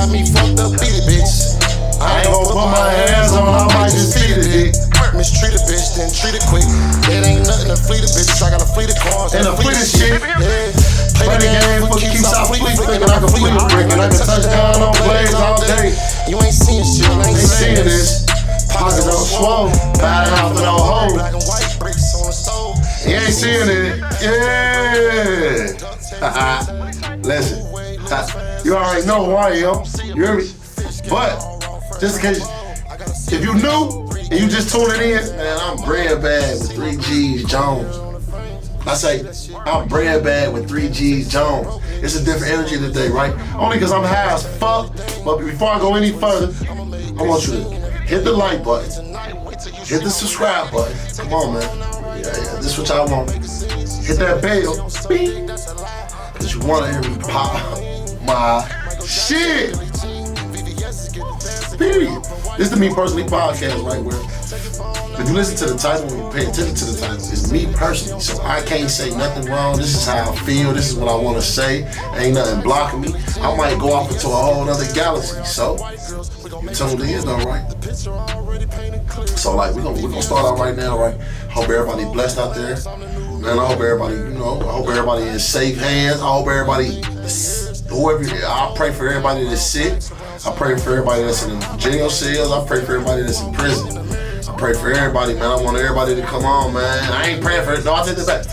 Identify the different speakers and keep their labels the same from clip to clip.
Speaker 1: got me fucked up, beat it, bitch. I ain't gon' put my hands on, I might just feed it, dick. Mistreat a bitch, then treat it quick. It ain't nothing to fleet a bitch, I got a fleet of cars
Speaker 2: and a fleet of shit.
Speaker 1: Yeah. Play the game for keeps out fleet flicking, I can fleet a brick, and I can touch down on blades all day. You ain't seeing shit, I ain't seeing this. Pockets on swole, bad out for no hoe. Black and white bricks on the stove.
Speaker 2: You ain't seeing it, yeah. Listen, you already know who I am. You hear me? But just in case, if you new and you just tuning in, man, I'm Breadbaggg with 3 G's Jones. I say, I'm Breadbaggg with 3 G's Jones. It's a different energy today, right? Only because I'm high as fuck. But before I go any further, I want you to hit the like button, hit the subscribe button. Come on, man. Yeah, this is what y'all want. Hit that bell, beep, because you want to hear me pop my shit. Period. This is the Me Personally podcast, right? Where if you listen to the title and you pay attention to the title, it's me personally. So I can't say nothing wrong. This is how I feel. This is what I want to say. Ain't nothing blocking me. I might go off into a whole other galaxy. So you tuned in, though, right? So like we're gonna start out right now, right? Hope everybody blessed out there. Man, I hope everybody, I hope everybody in safe hands. I hope everybody, whoever, I pray for everybody that's sick. I pray for everybody that's in jail cells. I pray for everybody that's in prison. I pray for everybody, man. I want everybody to come on, man. I ain't praying for it. No, I take that back.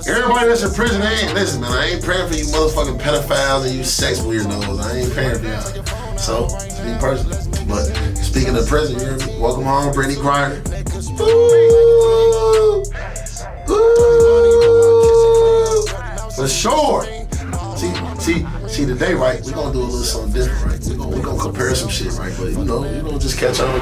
Speaker 2: Everybody that's in prison, listen, man, I ain't praying for you motherfucking pedophiles and you sex weirdos. I ain't praying for y'all. So, to be personal. But speaking of prison, you hear me? Welcome home, Brittany Greiner. Ooh. Ooh. For sure. See today, right? We're gonna do a little something different, right? We're gonna compare some shit, right? But just catch on how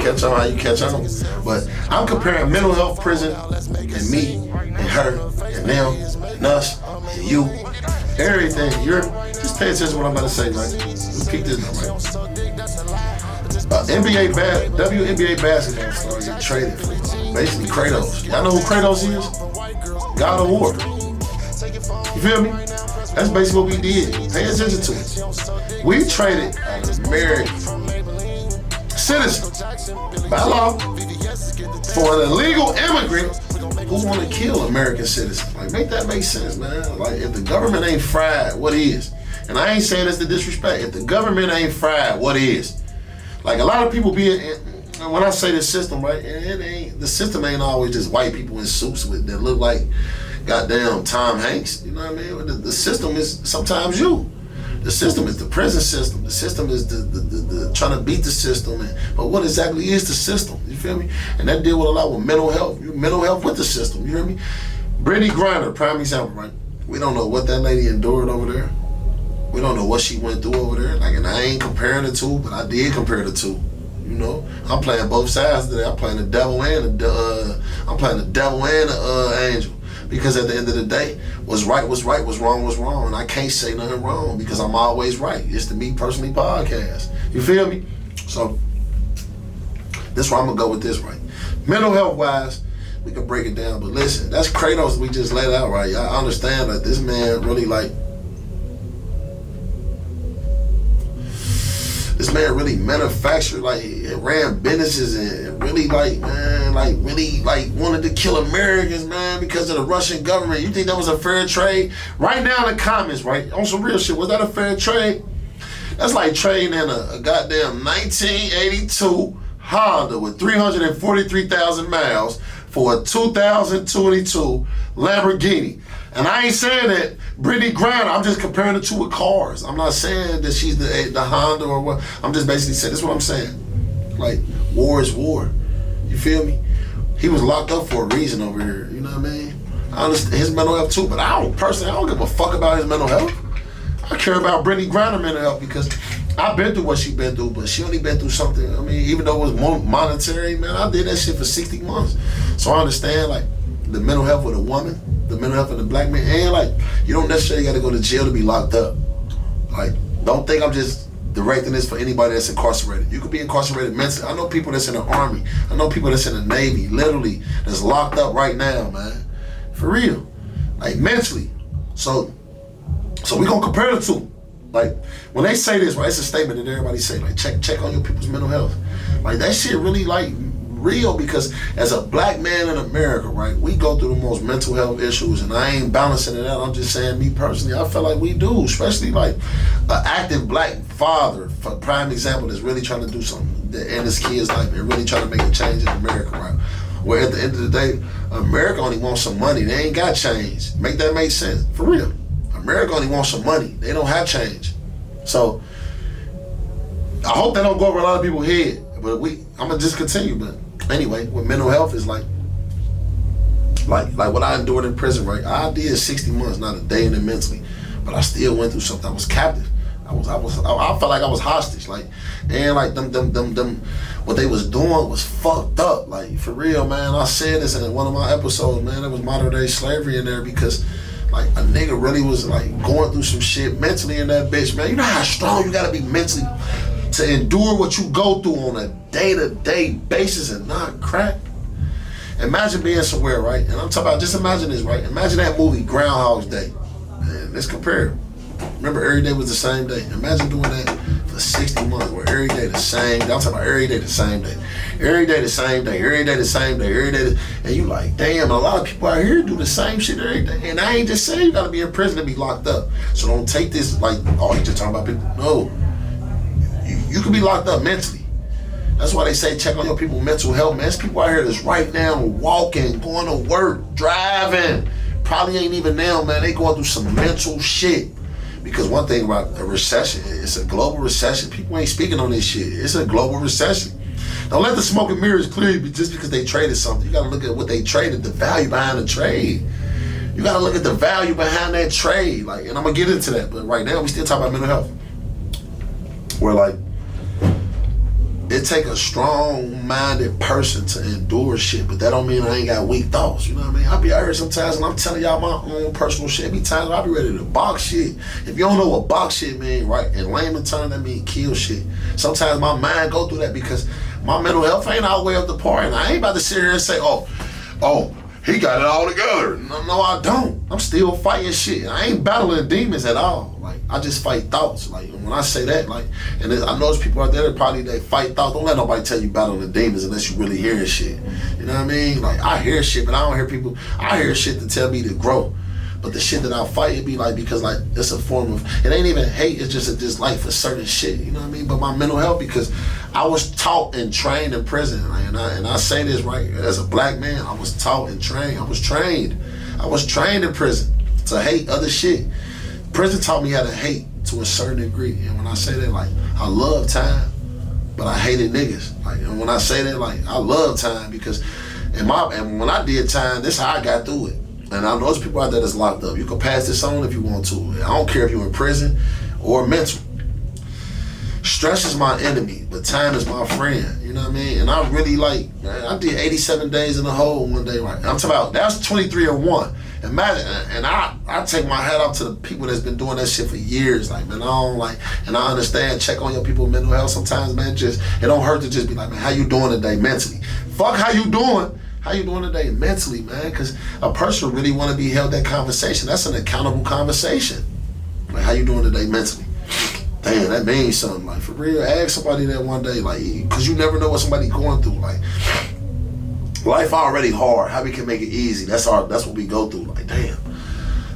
Speaker 2: you catch on. But I'm comparing mental health prison and me and her and them and us and you, everything. Just pay attention to what I'm about to say, right? Let's keep this up, right? WNBA basketball star get traded for basically Kratos. Y'all know who Kratos is? God of War. You feel me? That's basically what we did. Pay attention to it. We traded an American citizen by law for an illegal immigrant who want to kill American citizens. Like, make that make sense, man. Like, if the government ain't fried, what is? And I ain't saying this to disrespect. If the government ain't fried, what is? Like, a lot of people when I say the system, right, the system ain't always just white people in suits that look like goddamn Tom Hanks. You know what I mean? The system is sometimes you. The system is the prison system. The system is the trying to beat the system. But what exactly is the system? You feel me? And that deal with a lot with mental health. Mental health with the system. You hear me? Brittany Greiner, prime example, right? We don't know what that lady endured over there. We don't know what she went through over there. Like, and I ain't comparing the two, but I did compare the two. You know, I'm playing both sides today. I'm playing the devil and the angel. Because at the end of the day, what's right was right, what's wrong was wrong. And I can't say nothing wrong because I'm always right. It's the Me Personally podcast. You feel me? So, that's why I'm going to go with this, right? Mental health wise, we can break it down. But listen, that's Kratos we just laid out, right? I understand that this man really manufactured, ran businesses and really wanted to kill Americans, man, because of the Russian government. You think that was a fair trade? Right now in the comments, right, on some real shit, was that a fair trade? That's like trading in a goddamn 1982 Honda with 343,000 miles for a 2022 Lamborghini. And I ain't saying that Brittany Greiner, I'm just comparing the two with cars. I'm not saying that she's the Honda or what. I'm just basically saying, this is what I'm saying. Like, war is war. You feel me? He was locked up for a reason over here. You know what I mean? I understand his mental health too, but I don't give a fuck about his mental health. I care about Brittany Greiner mental health because I've been through what she been through, but she only been through something. I mean, even though it was more monetary, man, I did that shit for 60 months. So I understand, like, the mental health of a woman, the mental health of the black man, and like, you don't necessarily got to go to jail to be locked up. Like, don't think I'm just directing this for anybody that's incarcerated. You could be incarcerated mentally. I know people that's in the Army. I know people that's in the Navy, literally, that's locked up right now, man. For real. Like, mentally. So we gonna compare the two. Like, when they say this, right, it's a statement that everybody say, like, check on your people's mental health. Like, that shit really, like, real, because as a black man in America, right, we go through the most mental health issues, and I ain't balancing it out. I'm just saying, me personally, I feel like we do, especially, like, an active black father, for prime example, that's really trying to do something in his kid's life and really trying to make a change in America, right? Where at the end of the day, America only wants some money. They ain't got change. Make that make sense? For real. America only wants some money. They don't have change. So I hope that don't go over a lot of people's head. But I'm gonna just continue. But anyway, with mental health is like what I endured in prison, right? I did 60 months, not a day in it mentally, but I still went through something. I was captive. I felt like I was hostage, like, and like them what they was doing was fucked up, like, for real, man. I said this in one of my episodes, man. There was modern day slavery in there, because like a nigga really was like going through some shit mentally in that bitch, man. You know how strong you gotta be mentally to endure what you go through on a day-to-day basis and not crack. Imagine being somewhere, right? And I'm talking about, just imagine this, right? Imagine that movie Groundhog's Day. Man, let's compare it. Remember, every day was the same day. Imagine doing that for 60 months, where every day the same day. I'm talking about every day the same day. Every day the same day. Every day the same day. Every day. And you like, damn, a lot of people out here do the same shit every day. And I ain't just saying you gotta be in prison to be locked up. So don't take this like, oh, he just talking about people. No. You can be locked up mentally. That's why they say check on your people's mental health, man. There's people out here that's right now walking, going to work, driving. Probably ain't even now, man. They going through some mental shit. Because one thing about a recession, it's a global recession. People ain't speaking on this shit. It's a global recession. Don't let the smoke and mirrors clear you just because they traded something. You gotta look at what they traded, the value behind the trade. You gotta look at the value behind that trade. Like, and I'm gonna get into that, but right now we still talk about mental health. Where like, it take a strong-minded person to endure shit, but that don't mean I ain't got weak thoughts. You know what I mean? I be out here sometimes, and I'm telling y'all my own personal shit. Every time I be ready to box shit. If you don't know what box shit mean, right? In layman terms, that mean kill shit. Sometimes my mind go through that because my mental health ain't all the way up the par, and I ain't about to sit here and say, oh, he got it all together. No, I don't. I'm still fighting shit. I ain't battling demons at all. Like, I just fight thoughts. Like, when I say that, like, and I know there's people out there that probably, they fight thoughts. Don't let nobody tell you battling the demons unless you really hearing shit. You know what I mean? Like, I hear shit, but I don't hear people. I hear shit to tell me to grow. But the shit that I fight, it be like, because like, it's a form of, it ain't even hate, it's just a dislike for certain shit, you know what I mean? But my mental health, because I was taught and trained in prison, and I say this, right, as a black man, I was taught and trained, I was trained in prison to hate other shit. Prison taught me how to hate to a certain degree, and when I say that, like, I love time, but I hated niggas. Like, and when I say that, like, I love time, because and when I did time, this is how I got through it. And I know there's people out there that's locked up. You can pass this on if you want to. I don't care if you're in prison or mental. Stress is my enemy, but time is my friend. You know what I mean? And I really like, man, I did 87 days in the hole one day, right? I'm talking about, that's 23-1. Imagine, and I take my hat off to the people that's been doing that shit for years. Like, man, I don't like, and I understand, check on your people's mental health sometimes, man. Just, it don't hurt to just be like, man, how you doing today mentally? Fuck how you doing. How you doing today mentally, man? Because a person really want to be held that conversation. That's an accountable conversation. Like, how you doing today mentally? Damn, that means something. Like, for real, ask somebody that one day, like, because you never know what somebody going through. Like, life already hard. How we can make it easy? That's what we go through. Like, damn.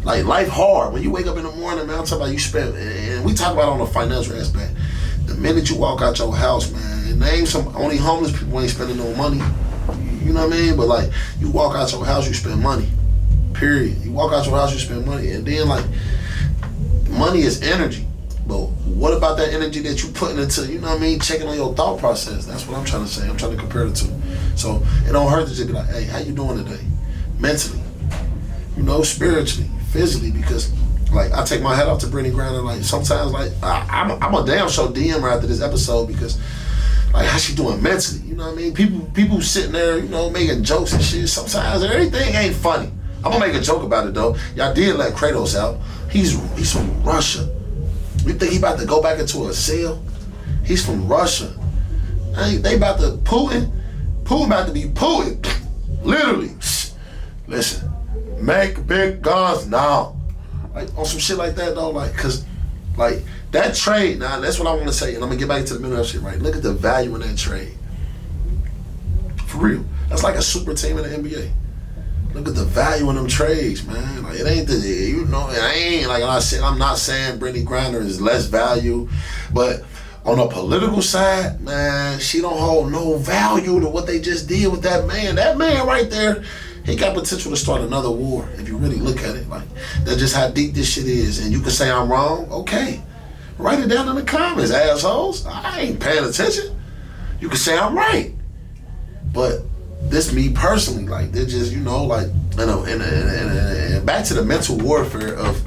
Speaker 2: Like, life hard. When you wake up in the morning, man, I'm talking about you spend, and we talk about it on the financial aspect. The minute you walk out your house, man, name some, only homeless people ain't spending no money. You know what I mean? But like, you walk out your house, you spend money. Period. You walk out your house, you spend money. And then like, money is energy. But what about that energy that you putting into, you know what I mean, checking on your thought process? That's what I'm trying to say. I'm trying to compare the two. So it don't hurt to just be like, hey, how you doing today? Mentally. You know, spiritually, physically, because like, I take my hat off to Brittany Greiner. Like, sometimes like, I'm a damn show DM her after this episode, because like, how she doing mentally? You know what I mean? People sitting there, you know, making jokes and shit. Sometimes everything ain't funny. I'm gonna make a joke about it though. Y'all did let Kratos out. He's from Russia. You think he about to go back into a cell? He's from Russia. They about to Putin about to be Putin. Literally. Listen, make big guns now. Like, on some shit like that though, like, cause like, That trade, now that's what I want to say, and I'm gonna get back to the mental health shit, right? Look at the value in that trade. For real. That's like a super team in the NBA. Look at the value in them trades, man. Like, it ain't the, you know, it ain't, like I said, I'm not saying Brittany Greiner is less value, but on a political side, man, she don't hold no value to what they just did with that man. That man right there, he got potential to start another war, if you really look at it. Like, that's just how deep this shit is. And you can say I'm wrong, okay. Write it down in the comments, assholes. I ain't paying attention. You can say I'm right. But this me personally, like, they're just, you know, like, and back to the mental warfare of,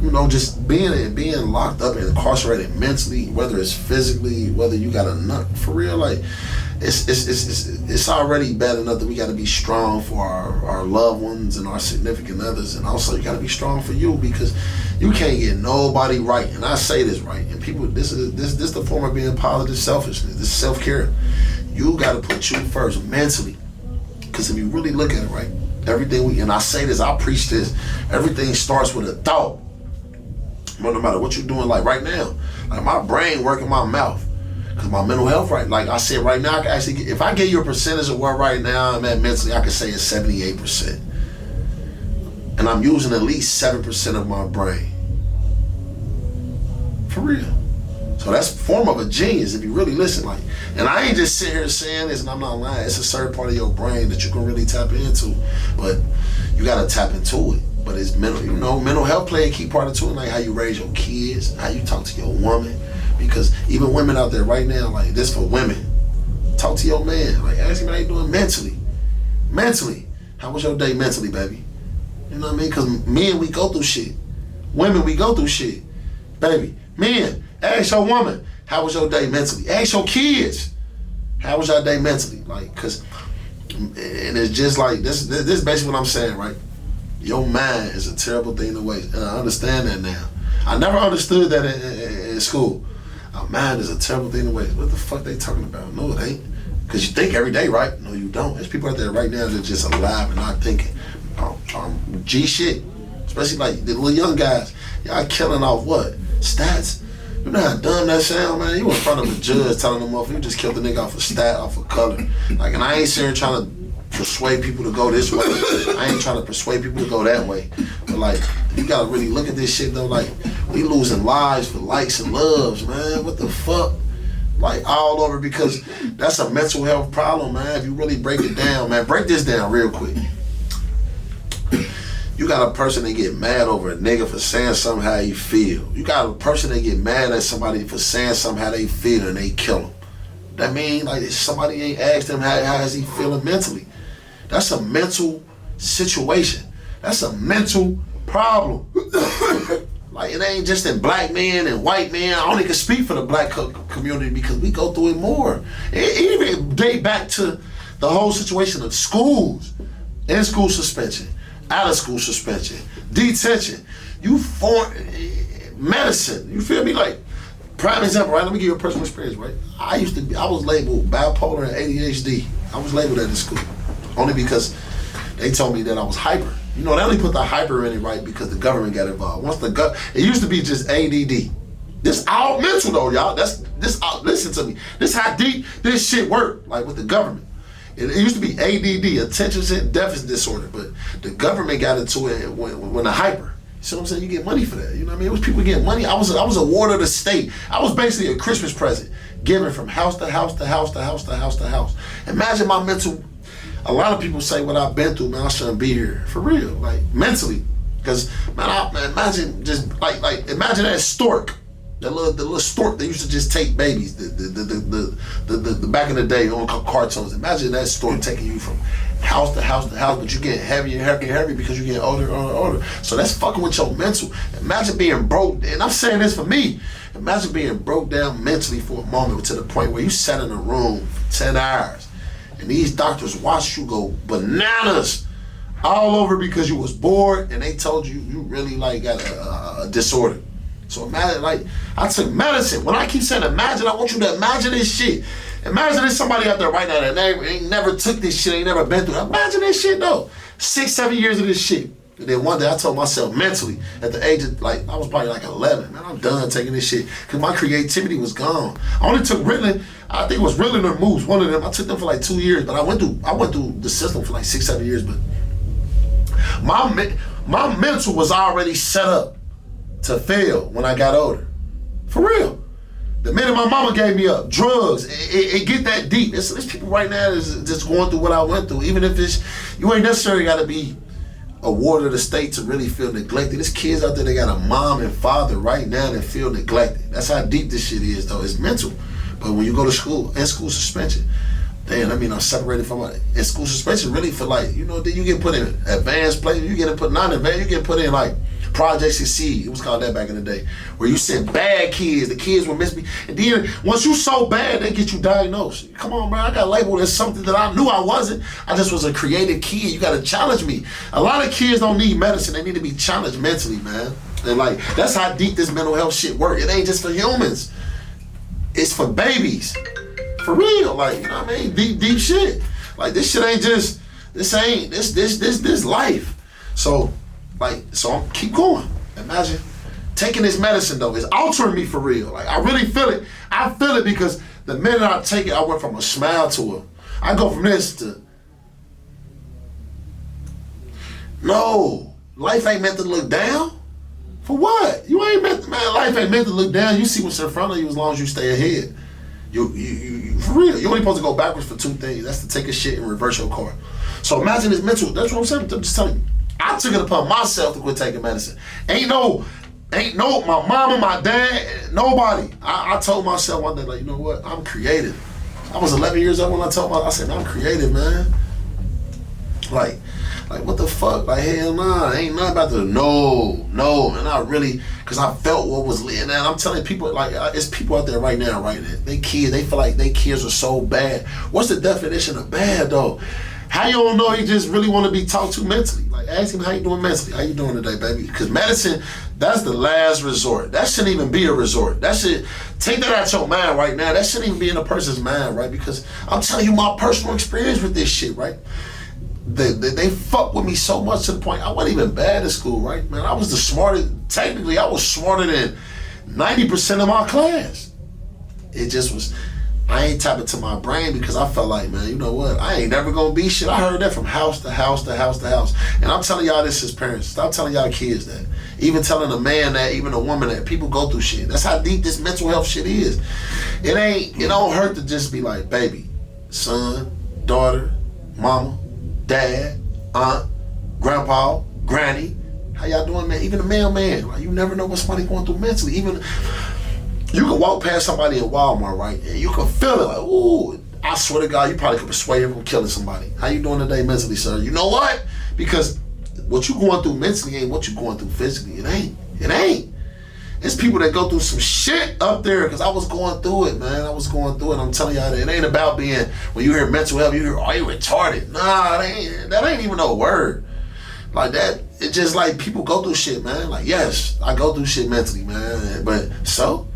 Speaker 2: you know, just being locked up and incarcerated mentally, whether it's physically, whether you got a nut, for real, like, it's already bad enough that we got to be strong for our loved ones and our significant others, and also you got to be strong for you, because you can't get nobody right. And I say this right, and people, this is the form of being positive selfishness. This is self-care. You got to put you first mentally, because if you really look at it, right, everything and I say this, I preach this, everything starts with a thought. No matter what you're doing, like right now, like my brain working my mouth, because my mental health, right, like I said, right now, I can actually, if I give you a percentage of where right now I'm at mentally, I can say it's 78%. And I'm using at least 7% of my brain. For real. So that's a form of a genius if you really listen. Like, and I ain't just sitting here saying this and I'm not lying. It's a certain part of your brain that you can really tap into. But you gotta tap into it. But it's mental, you know, mental health play a key part of it too, like how you raise your kids, how you talk to your woman. Because even women out there right now, like, this for women. Talk to your man. Like, ask him how you doing mentally. Mentally. How was your day mentally, baby? You know what I mean? Because men, we go through shit. Women, we go through shit. Baby, men, ask your woman, how was your day mentally? Ask your kids, how was your day mentally? Like, because, and it's just like, this is basically what I'm saying, right? Your mind is a terrible thing to waste. And I understand that now. I never understood that in school. Our mind is a terrible thing to waste. What the fuck they talking about? No, it ain't. Because you think every day, right? No, you don't. There's people out there right now that are just alive and not thinking. G shit. Especially like the little young guys. Y'all killing off what? Stats? You know how dumb that sound, man? You in front of a judge telling them off, you just killed the nigga off a stat, off a color. Like, and I ain't sitting here trying to persuade people to go this way. I ain't trying to persuade people to go that way. But like, you gotta really look at this shit though. Like, we losing lives for likes and loves, man. What the fuck? Like, all over, because that's a mental health problem, man. If you really break it down, man, break this down real quick. You got a person that get mad over a nigga for saying something how he feel. You got a person that get mad at somebody for saying something how they feel and they kill him. That mean, like, somebody ain't asked him how is he feeling mentally. That's a mental situation. That's a mental problem. Like, it ain't just in black men and white men. I only can speak for the black community because we go through it more. It even date back to the whole situation of schools, in school suspension, out of school suspension, detention. You form medicine. You feel me? Like, prime example, right? Let me give you a personal experience, right? I was labeled bipolar and ADHD. I was labeled that in school. Only because they told me that I was hyper. You know, they only put the hyper in it, right, because the government got involved. It used to be just ADD. This all mental though, y'all. Listen to me. This how deep this shit worked, like with the government. It used to be ADD, attention deficit disorder, but the government got into it when the hyper. You see what I'm saying? You get money for that. You know what I mean? It was people getting money. I was a ward of the state. I was basically a Christmas present, given from house to house to house to house to house to house. Imagine my mental. A lot of people say what I've been through, man, I shouldn't be here. For real, like, mentally. Because, man, imagine just, like, imagine that stork. The little stork that used to just take babies. The back in the day on cartoons. Imagine that stork taking you from house to house to house, but you get heavier and heavier and heavier because you get older and older. So that's fucking with your mental. Imagine being broke, and I'm saying this for me. Imagine being broke down mentally for a moment to the point where you sat in a room for 10 hours. And these doctors watched you go bananas all over because you was bored and they told you you really like got a disorder. So imagine, like, I took medicine. When I keep saying imagine, I want you to imagine this shit. Imagine there's somebody out there right now that ain't never took this shit, ain't never been through it. Imagine this shit though. 6-7 years of this shit. And then one day I told myself mentally, at the age of I was probably 11, man, I'm done taking this shit. Cause my creativity was gone. I only took Ritalin, I think it was Ritalin or Moose, one of them. I took them for 2 years, but I went through the system for 6-7 years, but my mental was already set up to fail when I got older. For real. The minute my mama gave me up, drugs, it get that deep. There's people right now that's just going through what I went through. Even if you ain't necessarily gotta be a ward of the state to really feel neglected. There's kids out there that got a mom and father right now that feel neglected. That's how deep this shit is though. It's mental. But when you go to school, in school suspension, damn, I'm separated from it. In school suspension really for then you get put in advanced places, you get put non-advanced, you get put in Project Succeed. It was called that back in the day. Where you sent bad kids, the kids will miss me. And then once you so bad, they get you diagnosed. Come on, man, I got labeled as something that I knew I wasn't. I just was a creative kid. You gotta challenge me. A lot of kids don't need medicine, they need to be challenged mentally, man. And that's how deep this mental health shit works. It ain't just for humans. It's for babies. For real, you know what I mean? Deep shit. This shit ain't just, this life. So I'm keep going. Imagine taking this medicine though. It's altering me for real. I really feel it. I feel it because the minute I take it, I went from a smile to I go from this to, no, life ain't meant to look down. For what? You ain't meant to, man, life ain't meant to look down. You see what's in front of you as long as you stay ahead. You for real, you only supposed to go backwards for 2 things. That's to take a shit and reverse your car. So imagine this mental, that's what I'm saying. I'm just telling you. I took it upon myself to quit taking medicine. Ain't no, my mom and my dad, nobody. I told myself one day, you know what? I'm creative. I was 11 years old when I told myself, I said, I'm creative, man. What the fuck? Hell nah, ain't nothing about the no, man. I really, cause I felt what was lit. And I'm telling people, it's people out there right now, right? They kids, they feel like they kids are so bad. What's the definition of bad though? How you don't know he just really want to be talked to mentally? Ask him how you doing mentally. How you doing today, baby? Because medicine, that's the last resort. That shouldn't even be a resort. That should, take that out your mind right now. That shouldn't even be in a person's mind, right? Because I'm telling you my personal experience with this shit, right? They fuck with me so much to the point I wasn't even bad at school, right? Man, I was the smartest. Technically, I was smarter than 90% of my class. It just was, I ain't tapping to my brain because I felt like, man, you know what? I ain't never gonna be shit. I heard that from house to house to house to house. And I'm telling y'all this as parents. Stop telling y'all kids that. Even telling a man that, even a woman that. People go through shit. That's how deep this mental health shit is. It don't hurt to just be like, baby, son, daughter, mama, dad, aunt, grandpa, granny. How y'all doing, man? Even a mailman. You never know what somebody going through mentally. Even you can walk past somebody in Walmart, right? And you can feel it ooh, I swear to God, you probably could persuade him from killing somebody. How you doing today mentally, sir? You know what? Because what you going through mentally ain't what you going through physically. It ain't. It's people that go through some shit up there because I was going through it, man. I was going through it. I'm telling y'all that it ain't about being, when you hear mental health, you hear, oh, you retarded. Nah, that ain't even no word. That, it's just people go through shit, man. Yes, I go through shit mentally, man. But so,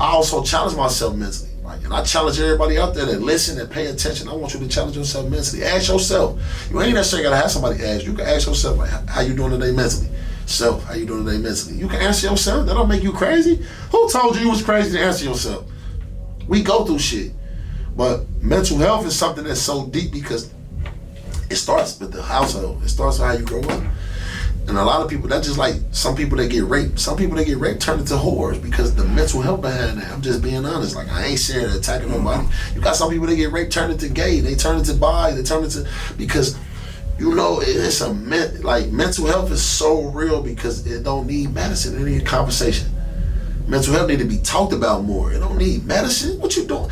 Speaker 2: I also challenge myself mentally. And I challenge everybody out there that listen and pay attention. I want you to challenge yourself mentally. Ask yourself. You ain't necessarily gotta have somebody ask. You can ask yourself, how you doing today mentally? Self, how you doing today mentally? You can answer yourself. That don't make you crazy. Who told you was crazy to answer yourself? We go through shit. But mental health is something that's so deep because it starts with the household. It starts with how you grow up. And a lot of people, that's just some people that get raped. Some people that get raped turn into whores because the mental health behind that. I'm just being honest. I ain't saying attacking nobody. You got some people that get raped turn into gay. They turn into bi. They turn into, because it's a mental health is so real because it don't need medicine. It need conversation. Mental health need to be talked about more. It don't need medicine. What you doing?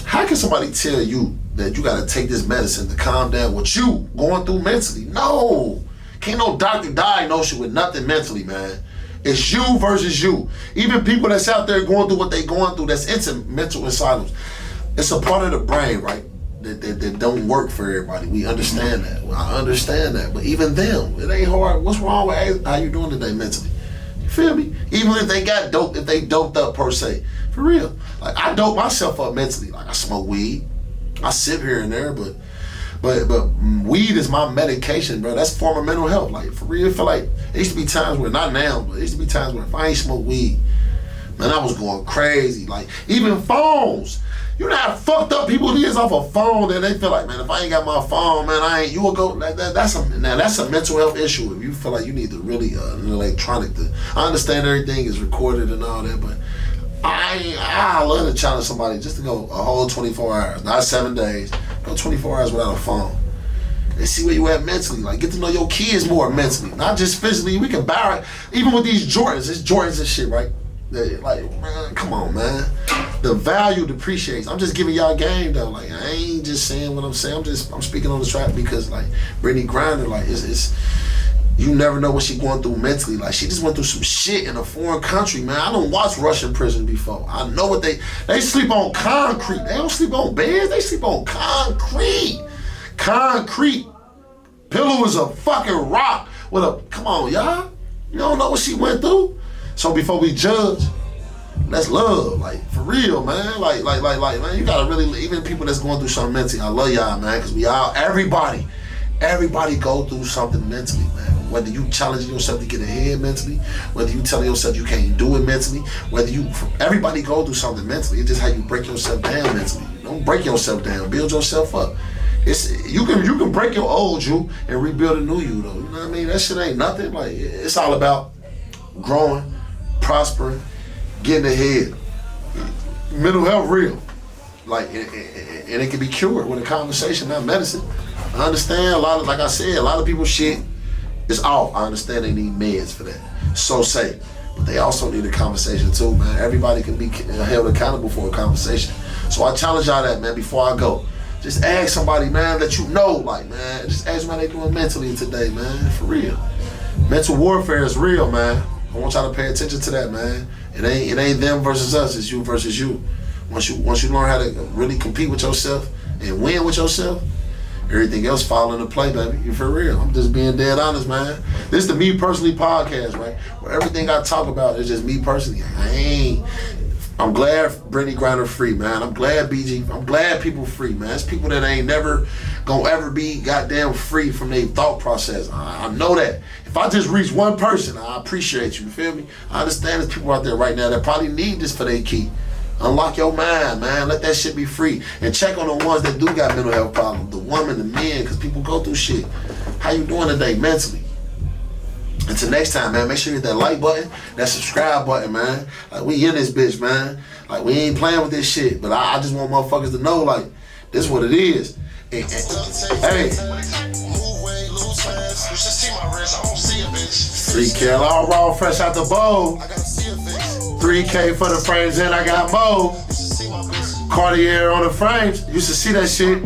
Speaker 2: How can somebody tell you that you got to take this medicine to calm down what you going through mentally? No. Can't no doctor diagnose you with nothing mentally, man. It's you versus you. Even people that's out there going through what they going through, that's into mental asylums. It's a part of the brain, right, that don't work for everybody. We understand that. Well, I understand that. But even them, it ain't hard. What's wrong with how you doing today mentally? You feel me? Even if they got dope, if they doped up per se. For real. I dope myself up mentally. I smoke weed. I sip here and there, but But weed is my medication, bro. That's form of mental health. Like, for real, I feel like there used to be times where, not now, but there used to be times where if I ain't smoke weed, man, I was going crazy. Like, even phones. You know how fucked up people is off a phone that they feel like, man, if I ain't got my phone, man, you will go. That's a mental health issue. If you feel like you need to really an electronic. I understand everything is recorded and all that, but I love to challenge somebody just to go a whole 24 hours, not 7 days. Go 24 hours without a phone. And see where you at mentally. Like, get to know your kids more mentally, not just physically. We can buy it. Even with these Jordans, it's Jordans and shit, right? Like, man, come on, man. The value depreciates. I'm just giving y'all game though. Like, I ain't just saying what I'm saying. I'm speaking on the track because, like, Brittany Greiner, like, it's you never know what she going through mentally. Like, she just went through some shit in a foreign country, man. I don't watch Russian prison before. I know what they sleep on concrete. They don't sleep on beds. They sleep on concrete. Concrete. Pillow is a fucking rock with a, come on, y'all. You don't know what she went through? So before we judge, let's love, like, for real, man. Like, man, you gotta really, even people that's going through something mentally, I love y'all, man, because we all, everybody go through something mentally, man. Whether you challenging yourself to get ahead mentally, whether you telling yourself you can't do it mentally, everybody go through something mentally. It's just how you break yourself down mentally. Don't break yourself down, build yourself up. You can break your old you and rebuild a new you, though. You know what I mean? That shit ain't nothing. Like, it's all about growing, prospering, getting ahead. Mental health real. Like, and it can be cured with a conversation, not medicine. I understand like I said, a lot of people shit is off. I understand they need meds for that. So say. But they also need a conversation too, man. Everybody can be held accountable for a conversation. So I challenge y'all that, man, before I go. Just ask somebody, man, that you know, like, man, just ask them how they doing mentally today, man, for real. Mental warfare is real, man. I want y'all to pay attention to that, man. It ain't them versus us, it's you versus you. Once you learn how to really compete with yourself and win with yourself, everything else fall into play, baby. You for real. I'm just being dead honest, man. This is the Me Personally podcast, right? Where everything I talk about is just me personally. I'm glad Brittany Greiner free, man. I'm glad I'm glad people free, man. It's people that ain't never gonna ever be goddamn free from their thought process. I know that. If I just reach one person, I appreciate you feel me? I understand there's people out there right now that probably need this for their key. Unlock your mind, man. Let that shit be free. And check on the ones that do got mental health problems. The women, the men, because people go through shit. How you doing today mentally? Until next time, man, make sure you hit that like button, that subscribe button, man. Like, we in this bitch, man. Like, we ain't playing with this shit. But I just want motherfuckers to know, like, this is what it is. And hey. 3K all raw, fresh out the bowl. 3K for the frames, and I got more. Cartier on the frames. Used to see that shit.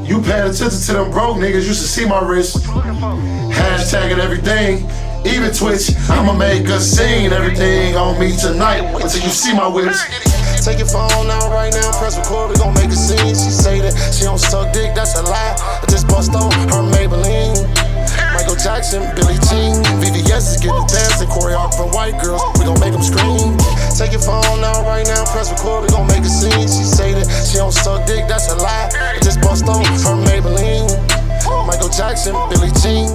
Speaker 2: You paying attention to them broke niggas. Used to see my wrist. Hashtagging everything. Even Twitch, I'ma make a scene. Everything on me tonight until you see my whips.
Speaker 1: Take your phone out right now, press record, we gon' make a scene. She say that she don't suck dick, that's a lie. I just bust on her Maybelline. Michael Jackson, Billie Jean, VVS is getting dancing, choreographer white girls, we gon' make them scream. Take your phone out right now, press record, we gon' make a scene. She say that she don't suck dick, that's a lie. I just bust on her Maybelline. Michael Jackson, Billie Jean.